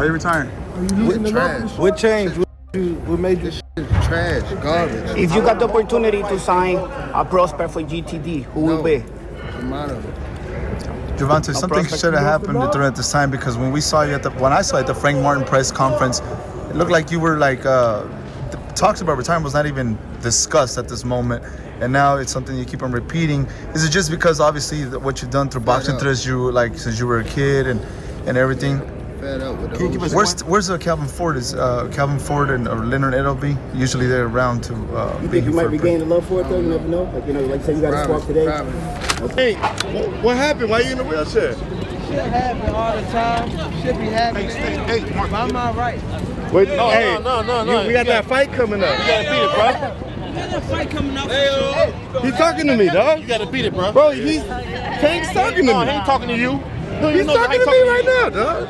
Why are you retiring? What trash? What changed? What made you? This shit is trash, garbage. If you got the opportunity to sign a prospect for GTD, who will be? Tomato. Gervonta, something should have happened during this time because when I saw you at the Frank Martin press conference, it looked like you were like talks about retirement was not even discussed at this moment, and now it's something you keep on repeating. Is it just because obviously what you've done through boxing since you were a kid and everything? Fed up with the Where's Calvin Ford? Is Calvin Ford and or Leonard Edelby usually they're around to? You think you might be gaining love for it though? You never know. Like say you got a squawk today. Hey, what happened? Why you in the wheelchair? Shit happen all the time. Should be happening. Hey, I'm all right. Wait, no. We got that fight coming up. You gotta beat it, bro. We got that fight coming up for sure. He's talking to me, dog. You gotta beat it, bro. Bro, Tank's talking to me. No, he ain't talking to you. He's talking to me right now, dog.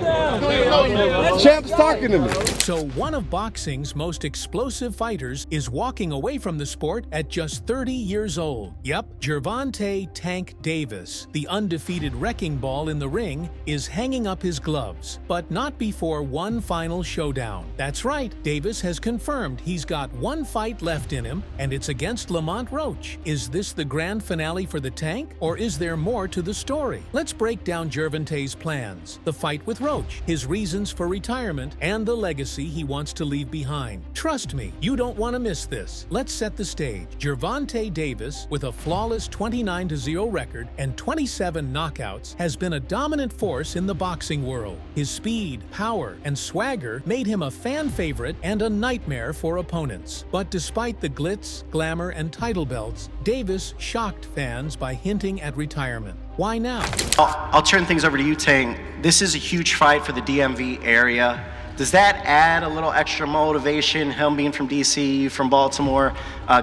Champ's talking to me. So one of boxing's most explosive fighters is walking away from the sport at just 30 years old. Yep, Gervonta "Tank" Davis, the undefeated wrecking ball in the ring, is hanging up his gloves, but not before one final showdown. That's right, Davis has confirmed he's got one fight left in him, and it's against Lamont Roach. Is this the grand finale for the Tank, or is there more to the story? Let's break down Gervonta's plans, the fight with Roach, his reasons for retirement, and the legacy he wants to leave behind. Trust me, you don't want to miss this. Let's set the stage. Gervonta Davis, with a flawless 29-0 record and 27 knockouts, has been a dominant force in the boxing world. His speed, power, and swagger made him a fan favorite and a nightmare for opponents. But despite the glitz, glamour, and title belts, Davis shocked fans by hinting at retirement. Why now? I'll turn things over to you, Tang. This is a huge fight for the DMV area. Does that add a little extra motivation, him being from DC, from Baltimore,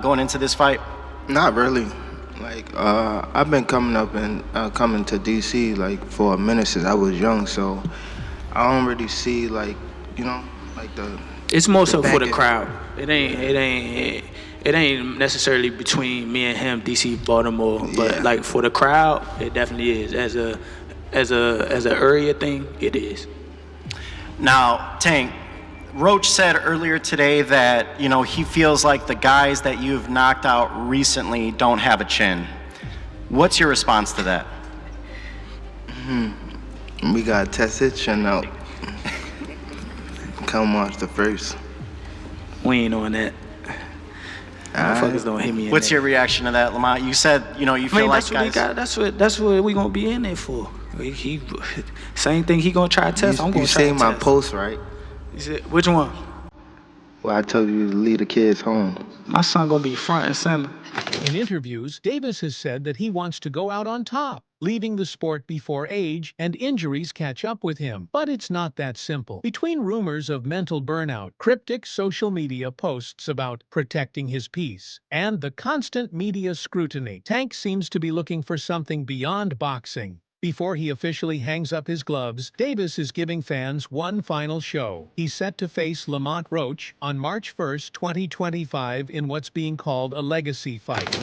going into this fight? Not really. Like, I've been coming up and coming to DC like for a minute since I was young, so I don't really see like the. It's more so for the crowd. It ain't necessarily between me and him, DC, Baltimore, but like for the crowd, it definitely is. As a area thing, it is. Now, Tank, Roach said earlier today that he feels like the guys that you've knocked out recently don't have a chin. What's your response to that? We gotta test his chin out. Come watch the first. We ain't on that. Motherfuckers don't hit me. What's your reaction to that, Lamont? You said you feel like that's what we gonna be in there for. He same thing he gonna try to test. I'm gonna try to test. You seen my post, right? You said which one? Well, I told you to leave the kids home. My son gonna be front and center. In interviews, Davis has said that he wants to go out on top, leaving the sport before age and injuries catch up with him. But it's not that simple. Between rumors of mental burnout, cryptic social media posts about protecting his peace, and the constant media scrutiny, Tank seems to be looking for something beyond boxing. Before he officially hangs up his gloves, Davis is giving fans one final show. He's set to face Lamont Roach on March 1st, 2025 in what's being called a legacy fight. They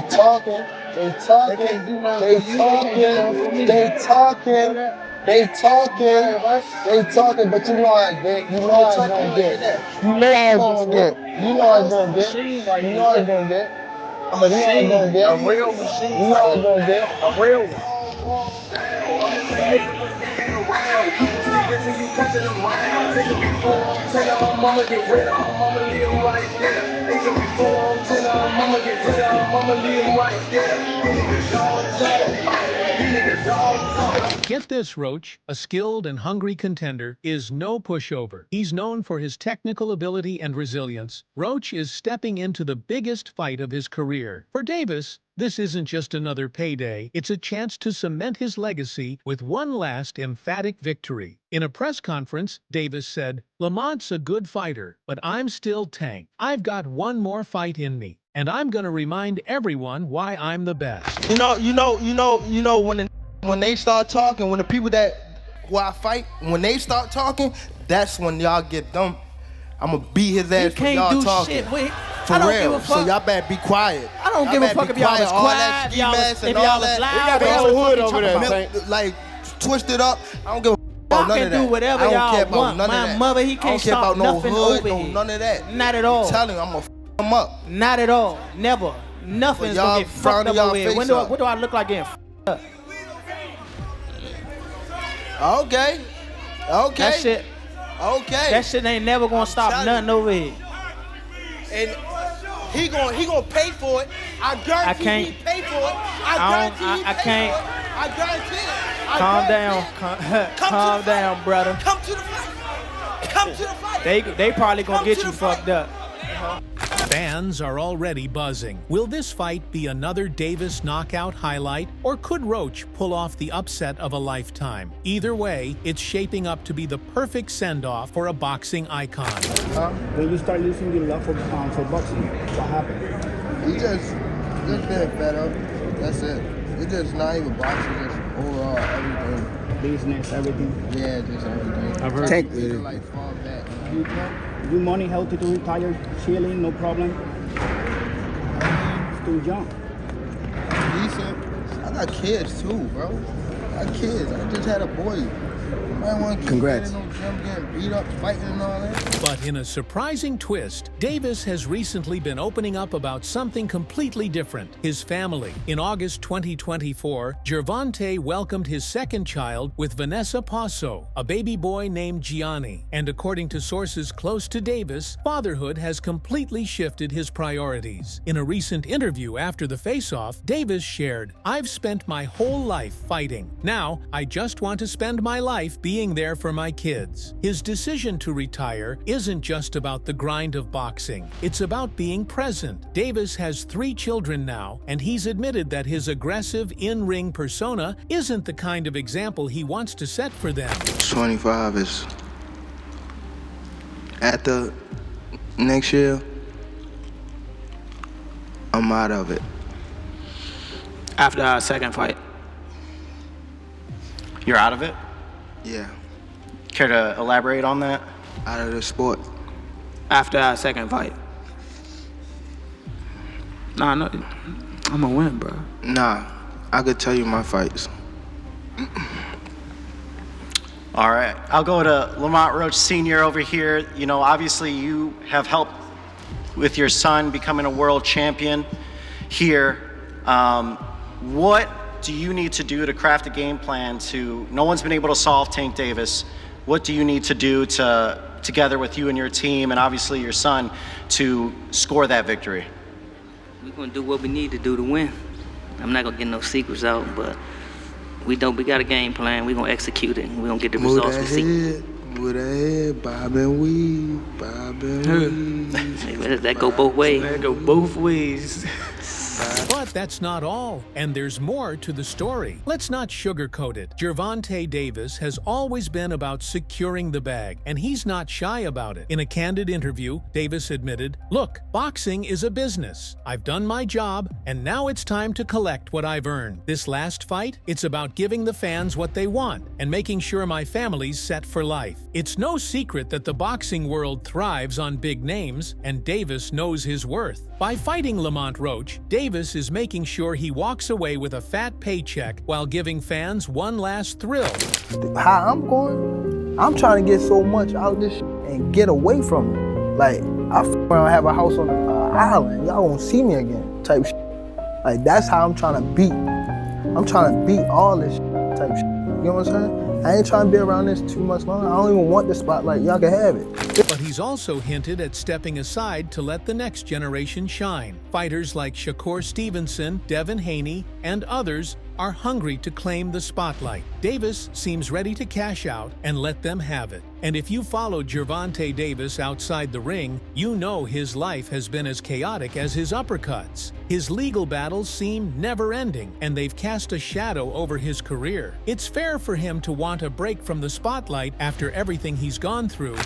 talking, but you know I get. You know I don't get. I'm a real machine. You know I'm gonna get. A real one. Get this, Roach, a skilled and hungry contender, is no pushover. He's known for his technical ability and resilience. Roach is stepping into the biggest fight of his career. For Davis, this isn't just another payday. It's a chance to cement his legacy with one last emphatic victory. In a press conference, Davis said, "Lamont's a good fighter, but I'm still Tank. I've got one more fight in me, and I'm gonna remind everyone why I'm the best." When they start talking, when the people who I fight, when they start talking, that's when y'all get them. I'ma beat his ass for y'all talking. For real. So y'all better be quiet. I don't give a fuck if y'all was quiet, if y'all was loud. We got the whole hood over there. Like, twisted up. I don't give a about none of that. Can do whatever I don't y'all care about want. none My of that. mother, he can't stop I don't care about nothing no hood, over no here. none of that. Not at all. I'm telling you, I'm gonna him up. Not at all. Never. Nothing's y'all gonna get fucked up y'all over here. face What do I look like getting fucked up? Okay. That shit. Okay. That shit ain't never gonna stop nothing over here. And he gonna pay for it. I guarantee he pay for it. I guarantee it. Calm down. Calm down, brother. Come to the fight. Come to the fight. They probably gonna get you fucked up. Fans are already buzzing. Will this fight be another Davis knockout highlight, or could Roach pull off the upset of a lifetime? Either way, it's shaping up to be the perfect send-off for a boxing icon. When you start losing your love for boxing, what happened? He just been fed up. That's it. It's just not even boxing, just overall everything. Business, everything. Yeah, just everything. I've heard. Tank really like fall back. You money healthy to retire, chilling, no problem. Still young. Decent. I got kids too, bro. I got kids. I just had a boy. I want to keep getting in no gym, getting beat up, fighting and all that. But in a surprising twist, Davis has recently been opening up about something completely different: his family. In August 2024, Gervonta welcomed his second child with Vanessa Passo, a baby boy named Gianni. And according to sources close to Davis, fatherhood has completely shifted his priorities. In a recent interview after the face-off, Davis shared, "I've spent my whole life fighting. Now, I just want to spend my life being there for my kids." His decision to retire isn't just about the grind of boxing. It's about being present. Davis has 3 children now, and he's admitted that his aggressive in-ring persona isn't the kind of example he wants to set for them. 25 is at the next year. I'm out of it. After our second fight. You're out of it? Yeah, Care to elaborate on that? out of the sport. After our second fight. Nah, no, I'm gonna win, bro. Nah, I could tell you my fights. All right, I'll go to Lamont Roach Sr. over here. You know, obviously you have helped with your son becoming a world champion here. What do you need to do to craft a game plan to, no one's been able to solve Tank Davis. What do you need to do to, together with you and your team and obviously your son, to score that victory? We're gonna do what we need to do to win. I'm not gonna get no secrets out, but we got a game plan. We're gonna execute it. We're gonna get the results we seek. Move that head, bob and weave, bob and weave. That go both ways. That go both ways. But that's not all, and there's more to the story. Let's not sugarcoat it. Gervonta Davis has always been about securing the bag, and he's not shy about it. In a candid interview, Davis admitted, "Look, boxing is a business. I've done my job, and now it's time to collect what I've earned. This last fight, it's about giving the fans what they want and making sure my family's set for life." It's no secret that the boxing world thrives on big names, and Davis knows his worth. By fighting Lamont Roach, Davis is making sure he walks away with a fat paycheck while giving fans one last thrill. How I'm going, I'm trying to get so much out of this shit and get away from it. Like, I have a house on an island, y'all won't see me again, type shit. Like, that's how I'm trying to beat. I'm trying to beat all this shit, type shit. You know what I'm saying? I ain't trying to be around this too much longer. I don't even want the spotlight. Y'all can have it. But he's also hinted at stepping aside to let the next generation shine. Fighters like Shakur Stevenson, Devin Haney, and others are hungry to claim the spotlight. Davis seems ready to cash out and let them have it. And if you follow Gervonta Davis outside the ring, you know his life has been as chaotic as his uppercuts. His legal battles seem never-ending, and they've cast a shadow over his career. It's fair for him to want a break from the spotlight after everything he's gone through.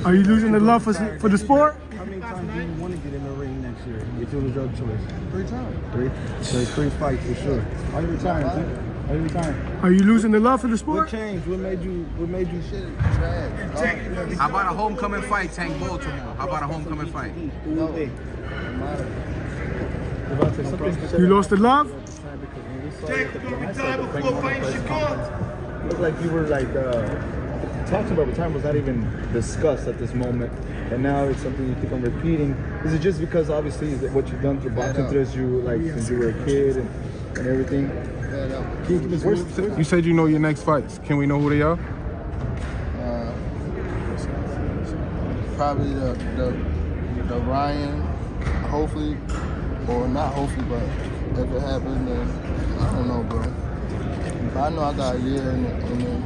Are you losing the love for the sport? How many times do you want to get in the ring next year if it was your choice? 3 times. 3? So 3 fights for sure. Are you retiring, man? Are you retiring? Are you losing the love for the sport? What changed? What made you Shit is trash. How about a homecoming fight, Tank Baltimore? How about a homecoming fight? You lost the love? looked like you were like talking about retirement was not even discussed at this moment, and now it's something you think I'm repeating. Is it just because obviously what you've done through boxing through you like since you were a kid and everything? You said you know your next fights. Can we know who they are? Probably the Ryan, hopefully, or not hopefully, but if it happens, then I don't know, bro. But I know I got a year and then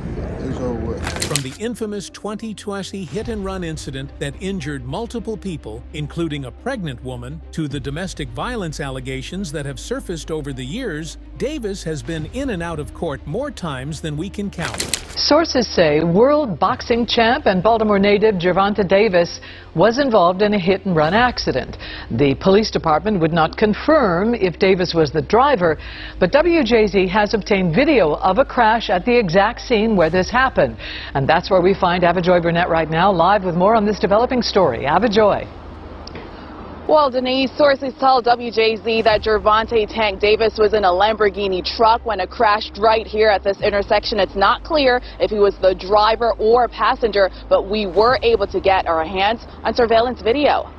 it's over with. From the infamous 2020 hit-and-run incident that injured multiple people, including a pregnant woman, to the domestic violence allegations that have surfaced over the years, Davis has been in and out of court more times than we can count. Sources say world boxing champ and Baltimore native Gervonta Davis was involved in a hit-and-run accident. The police department would not confirm if Davis was the driver, but WJZ has obtained video of a crash at the exact scene where this happened. And that's where we find Avajoy Burnett right now, live with more on this developing story. Avajoy. Well, Denise, sources tell WJZ that Gervonta Tank Davis was in a Lamborghini truck when it crashed right here at this intersection. It's not clear if he was the driver or passenger, but we were able to get our hands on surveillance video.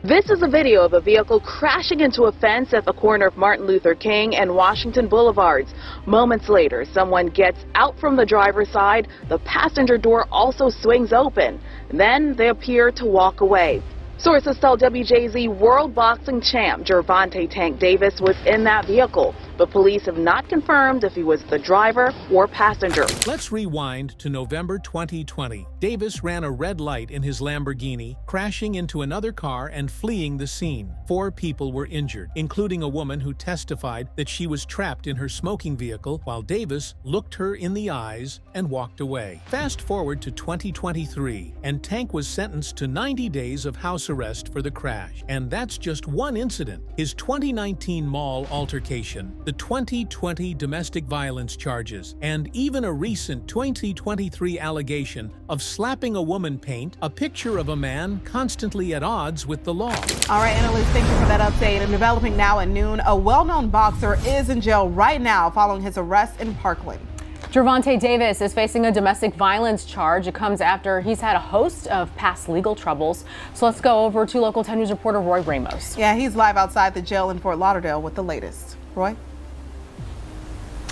This is a video of a vehicle crashing into a fence at the corner of Martin Luther King and Washington Boulevards. Moments later, someone gets out from the driver's side. The passenger door also swings open. Then they appear to walk away. Sources tell WJZ world boxing champ Gervonta Tank Davis was in that vehicle, but police have not confirmed if he was the driver or passenger. Let's rewind to November 2020. Davis ran a red light in his Lamborghini, crashing into another car and fleeing the scene. 4 people were injured, including a woman who testified that she was trapped in her smoking vehicle while Davis looked her in the eyes and walked away. Fast forward to 2023, and Tank was sentenced to 90 days of house arrest for the crash. And that's just one incident. His 2019 mall altercation, the 2020 domestic violence charges, and even a recent 2023 allegation of slapping a woman paint a picture of a man constantly at odds with the law. All right, analysts, thank you for that update. And developing now at noon, a well-known boxer is in jail right now following his arrest in Parkland. Gervonta Davis is facing a domestic violence charge. It comes after he's had a host of past legal troubles. So let's go over to Local 10 News reporter Roy Ramos. Yeah, he's live outside the jail in Fort Lauderdale with the latest. Roy?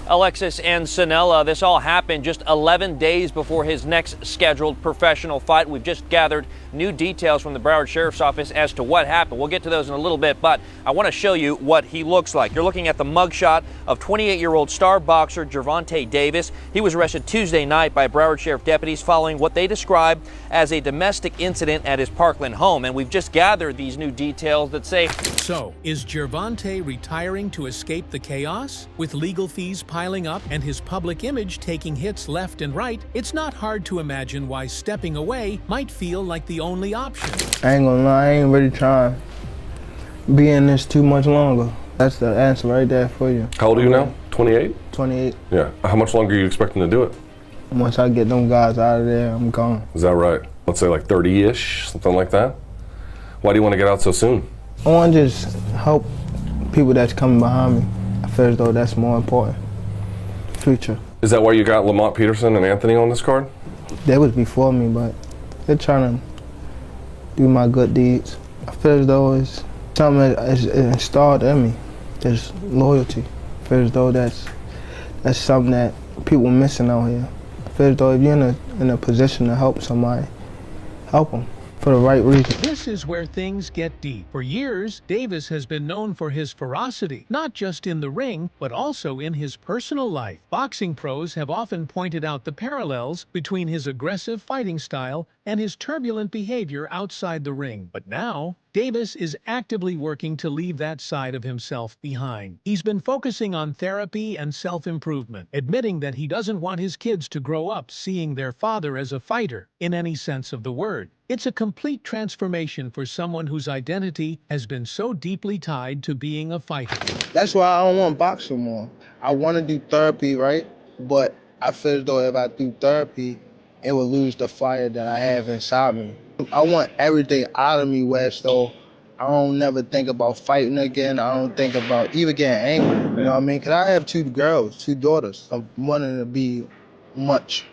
Alexis and Sanella, this all happened just 11 days before his next scheduled professional fight. We've just gathered new details from the Broward Sheriff's Office as to what happened. We'll get to those in a little bit, but I want to show you what he looks like. You're looking at the mugshot of 28-year-old star boxer Gervonta Davis. He was arrested Tuesday night by Broward Sheriff deputies following what they describe as a domestic incident at his Parkland home, and we've just gathered these new details that say... So, is Gervonta retiring to escape the chaos? With legal fees piling up and his public image taking hits left and right, it's not hard to imagine why stepping away might feel like the only option. I ain't gonna lie, I ain't really trying to be in this too much longer. That's the answer right there for you. How old are you now? 28? 28. Yeah. How much longer are you expecting to do it? Once I get them guys out of there, I'm gone. Is that right? Let's say like 30-ish, something like that? Why do you want to get out so soon? I want to just help people that's coming behind me. I feel as though that's more important. Future. Is that why you got Lamont Peterson and Anthony on this card? They was before me, but they're trying to do my good deeds. I feel as though it's something that's installed in me. There's loyalty. I feel as though that's something that people are missing out here. I feel as though if you're in a position to help somebody, help them. For the right reason. This is where things get deep. For years, Davis has been known for his ferocity, not just in the ring, but also in his personal life. Boxing pros have often pointed out the parallels between his aggressive fighting style and his turbulent behavior outside the ring. But now, Davis is actively working to leave that side of himself behind. He's been focusing on therapy and self-improvement, admitting that he doesn't want his kids to grow up seeing their father as a fighter, in any sense of the word. It's a complete transformation for someone whose identity has been so deeply tied to being a fighter. That's why I don't want boxing more. I want to do therapy, right? But I feel as though if I do therapy, it will lose the fire that I have inside me. I want everything out of me where so I don't never think about fighting again. I don't think about even getting angry. You know what I mean? Because I have 2 girls, 2 daughters. I'm wanting to be much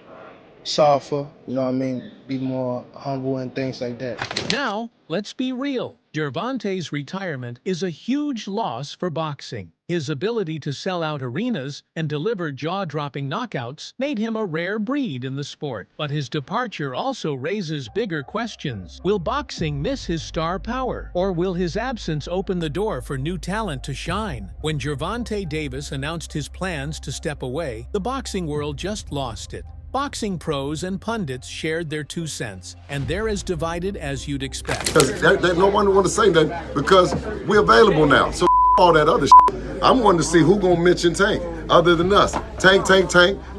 softer, you know what I mean? Be more humble and things like that. Now, let's be real. Gervonta's retirement is a huge loss for boxing. His ability to sell out arenas and deliver jaw-dropping knockouts made him a rare breed in the sport. But his departure also raises bigger questions. Will boxing miss his star power? Or will his absence open the door for new talent to shine? When Gervonta Davis announced his plans to step away, the boxing world just lost it. Boxing pros and pundits shared their 2 cents, and they're as divided as you'd expect. Because no one want to say that because we're available now. So all that other shit. I'm wanting to see who gonna mention Tank other than us. Tank,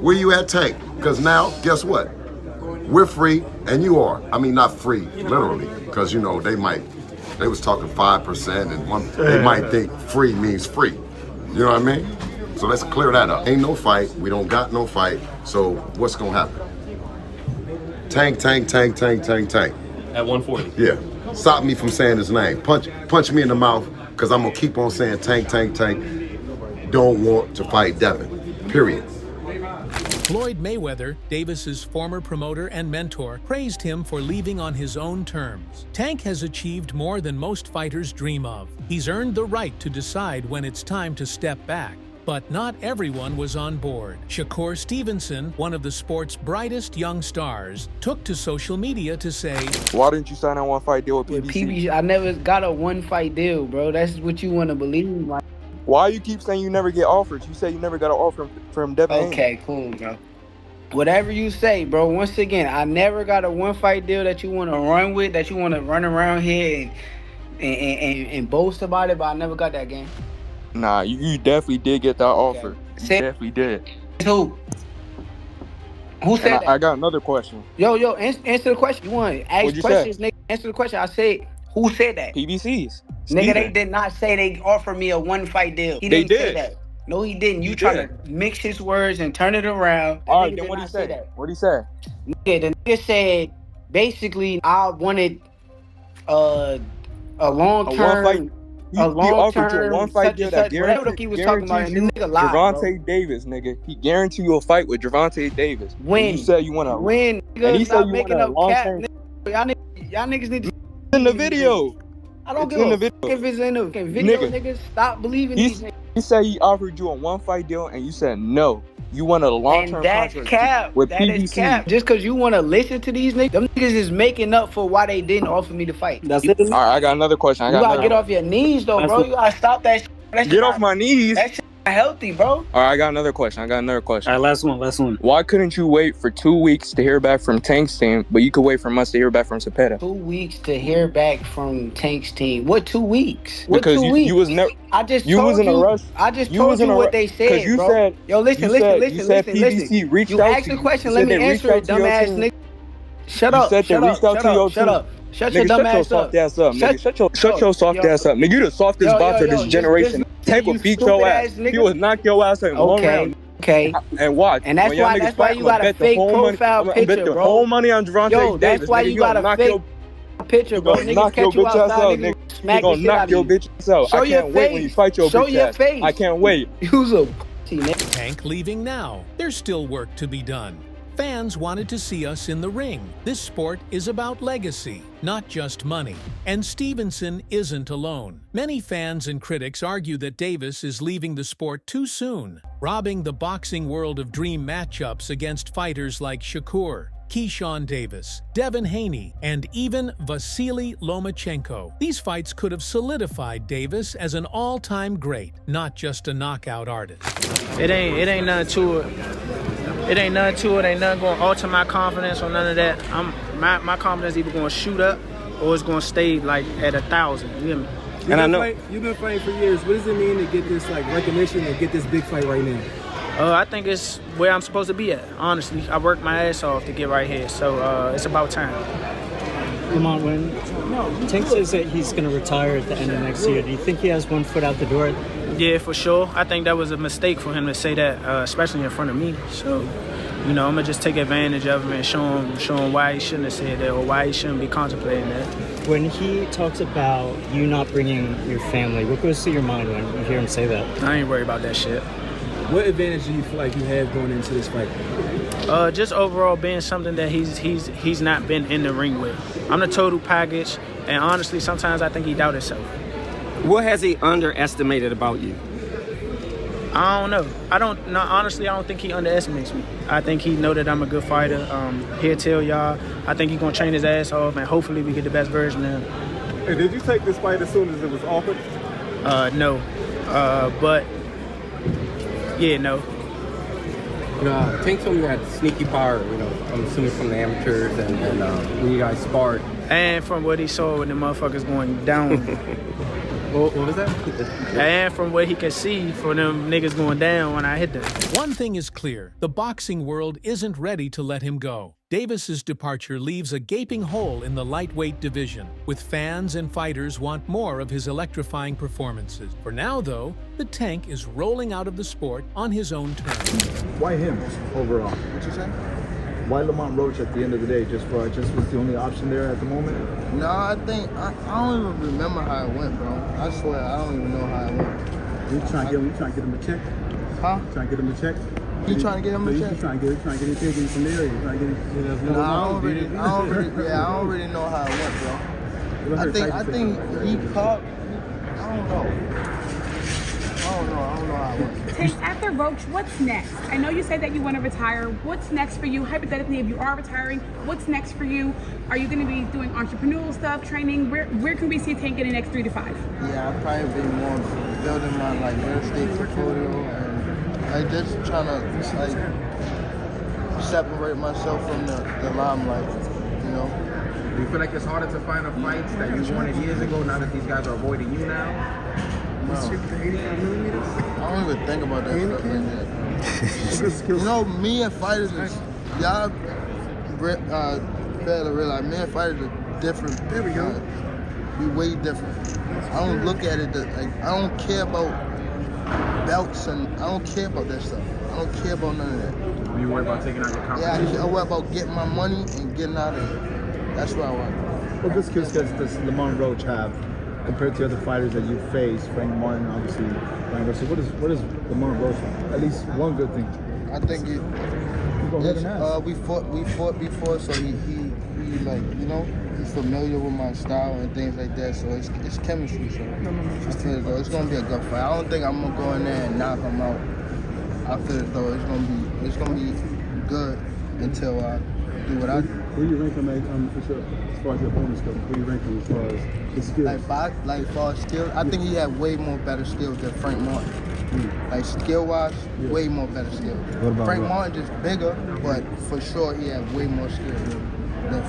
where you at, Tank? Because now, guess what? We're free and you are. I mean, not free, literally, because they was talking 5% and they might think free means free. You know what I mean? So let's clear that up. Ain't no fight. We don't got no fight. So what's gonna happen? Tank. At 140. Yeah. Stop me from saying his name. Punch me in the mouth, because I'm gonna keep on saying Tank. Don't want to fight Devin. Period. Floyd Mayweather, Davis's former promoter and mentor, praised him for leaving on his own terms. Tank has achieved more than most fighters dream of. He's earned the right to decide when it's time to step back. But not everyone was on board. Shakur Stevenson, one of the sport's brightest young stars, took to social media to say, "Why didn't you sign a one-fight deal with PBC? I never got a one-fight deal, bro. That's what you want to believe. Like, why you keep saying you never get offers? You say you never got an offer from Devin. Okay, cool, bro. Whatever you say, bro. Once again, I never got a one-fight deal that you want to run with, that you want to run around here and boast about it, but I never got that game. Nah, you definitely did get that offer. You definitely did. Who said that? I got another question. Yo, answer the question. You want to ask questions, nigga? Answer the question. I said, who said that? PBC's. Nigga, they did not say they offered me a one-fight deal. He didn't say that. No, he didn't. You try to mix his words and turn it around. All right, then what he said? What he said? Nigga, the nigga said, basically, I wanted a long-term... He offered you a one-fight deal that he was talking about, and the nigga lied, Gervonta Davis, nigga. He guaranteed you a fight with Gervonta Davis. When? You said you want to win. And he said you want a long-term... Y'all niggas need to... It's in the video. I don't give a fuck if it's in the video, niggas. Stop believing these niggas. He said he offered you a one-fight deal, and you said no. You want a long-term contract with PBC. That is cap. Just because you want to listen to these niggas, them niggas is making up for why they didn't offer me the fight. That's it. All right, I got another question. You gotta get off your knees, though, bro. You gotta stop that shit. Get off my knees. That shit not healthy, bro. All right, I got another question. All right, last one. Why couldn't you wait for 2 weeks to hear back from Tank's team, but you could wait for months to hear back from Cepeda? 2 weeks to hear back from Tank's team. What 2 weeks? Because you was never. I just you told was in a rush. I just told you what they said, because you bro. said. Yo, listen. You said PBC reached out to you. You asked the question. Let me answer it, dumbass nigga. Shut up. Shut up. Shut your dumb ass up. Shut your soft ass up. Nigga, you the softest boxer of this generation. Tank will beat your ass. He will knock your ass in 1 round. Okay. And watch. And that's why you got a fake profile picture, bro. Bet the whole money on Gervonta Davis. That's why you got a fake picture, bro. Niggas catch you outside, niggas smack the shit out of you. Knock your bitch ass out. I can't wait when you fight your bitch ass. Show your face. I can't wait. You's a pussy, nigga. Tank leaving now. There's still work to be done. Fans wanted to see us in the ring. This sport is about legacy, not just money. And Stevenson isn't alone. Many fans and critics argue that Davis is leaving the sport too soon, robbing the boxing world of dream matchups against fighters like Shakur, Keyshawn Davis, Devin Haney, and even Vasily Lomachenko. These fights could have solidified Davis as an all-time great, not just a knockout artist. It ain't nothing to it. It ain't nothing to it. Ain't nothing going to alter my confidence or none of that. My confidence either going to shoot up or it's going to stay like at 1,000. You hear me? And I know you've been fighting for years. What does it mean to get this recognition and get this big fight right now? I think it's where I'm supposed to be at. Honestly, I worked my ass off to get right here, so it's about time. Lamont, when Tank says that he's going to retire at the end of next year, do you think he has one foot out the door? Yeah, for sure. I think that was a mistake for him to say that, especially in front of me. So you know, I'm gonna just take advantage of him and show him why he shouldn't have said that or why he shouldn't be contemplating that. When he talks about you not bringing your family, what goes through your mind when you hear him say that? I ain't worried about that shit. What advantage do you feel like you have going into this fight? Just overall being something that he's not been in the ring with. I'm the total package, and honestly, sometimes I think he doubt himself. What has he underestimated about you? I don't know. Honestly, I don't think he underestimates me. I think he know that I'm a good fighter. He'll tell y'all. I think he's gonna train his ass off, and hopefully we get the best version of him. Hey, did you take this fight as soon as it was offered? No. But yeah, no. You know, Tank told me you had sneaky power, you know, I'm assuming from the amateurs and when you guys sparred. And from what he saw when the motherfuckers going down. What was that? And from what he could see for them niggas going down when I hit them. One thing is clear, the boxing world isn't ready to let him go. Davis's departure leaves a gaping hole in the lightweight division, with fans and fighters want more of his electrifying performances. For now, though, the Tank is rolling out of the sport on his own terms. Why him overall? What you say? Why Lamont Roach at the end of the day? Just was the only option there at the moment? No, I think I don't even remember how it went, bro. I swear I don't even know how it went. You trying to get him a check? Huh? Trying to get him a check? You trying to get him a check? You trying to get him taken from there? You trying to get him? I don't really know how it went, bro. I think he caught. I don't know how it went. Tank, after Roach, what's next? I know you said that you want to retire. What's next for you? Hypothetically, if you are retiring, what's next for you? Are you going to be doing entrepreneurial stuff, training? Where can we see Tank in the next 3 to 5? Yeah, I'll probably be more building my real estate portfolio and just trying to separate myself from the limelight, you know. Do you feel like it's harder to find a fight that you wanted years ago now that these guys are avoiding you now? No. I don't even think about that stuff like that. You know, me and fighters is, y'all fail to realize, me and fighters are different. There we go. We way different. I don't look at it like, I don't care about belts and I don't care about that stuff. I don't care about none of that. You worry about taking out your competition? Yeah, I worry about getting my money and getting out of it. That's what I want. What good skills does Lamont Roach have compared to other fighters that you face? Frank Martin, obviously. So what is Lamont Roach? At least one good thing. I think we fought before, so he like, you know, he's familiar with my style and things like that. So it's chemistry. So I feel as though it's gonna be a good fight. I don't think I'm gonna go in there and knock him out. I feel as though it's gonna be good until I do what I do. Who you rank him as far as your opponents go? Who you rank him as far as his skills? Like as far as skills, I think he had way more better skills than Frank Martin. Like skill-wise, way more better skills. Frank Martin just bigger, but for sure he had way more skills than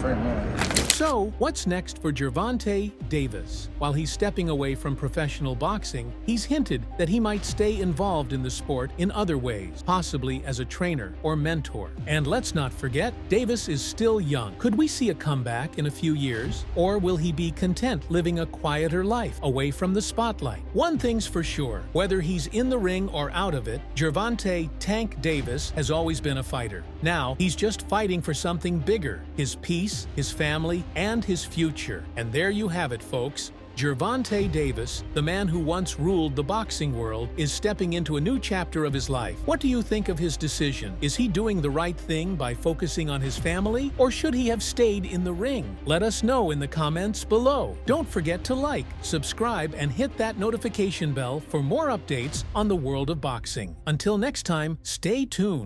Frank Martin. So, what's next for Gervonta Davis? While he's stepping away from professional boxing, he's hinted that he might stay involved in the sport in other ways, possibly as a trainer or mentor. And let's not forget, Davis is still young. Could we see a comeback in a few years? Or will he be content living a quieter life away from the spotlight? One thing's for sure, whether he's in the ring or out of it, Gervonta "Tank" Davis has always been a fighter. Now, he's just fighting for something bigger, his peace, his family, and his future. And there you have it, folks. Gervonta Davis, the man who once ruled the boxing world, is stepping into a new chapter of his life. What do you think of his decision? Is he doing the right thing by focusing on his family, or should he have stayed in the ring? Let us know in the comments below. Don't forget to like, subscribe, and hit that notification bell for more updates on the world of boxing. Until next time, stay tuned.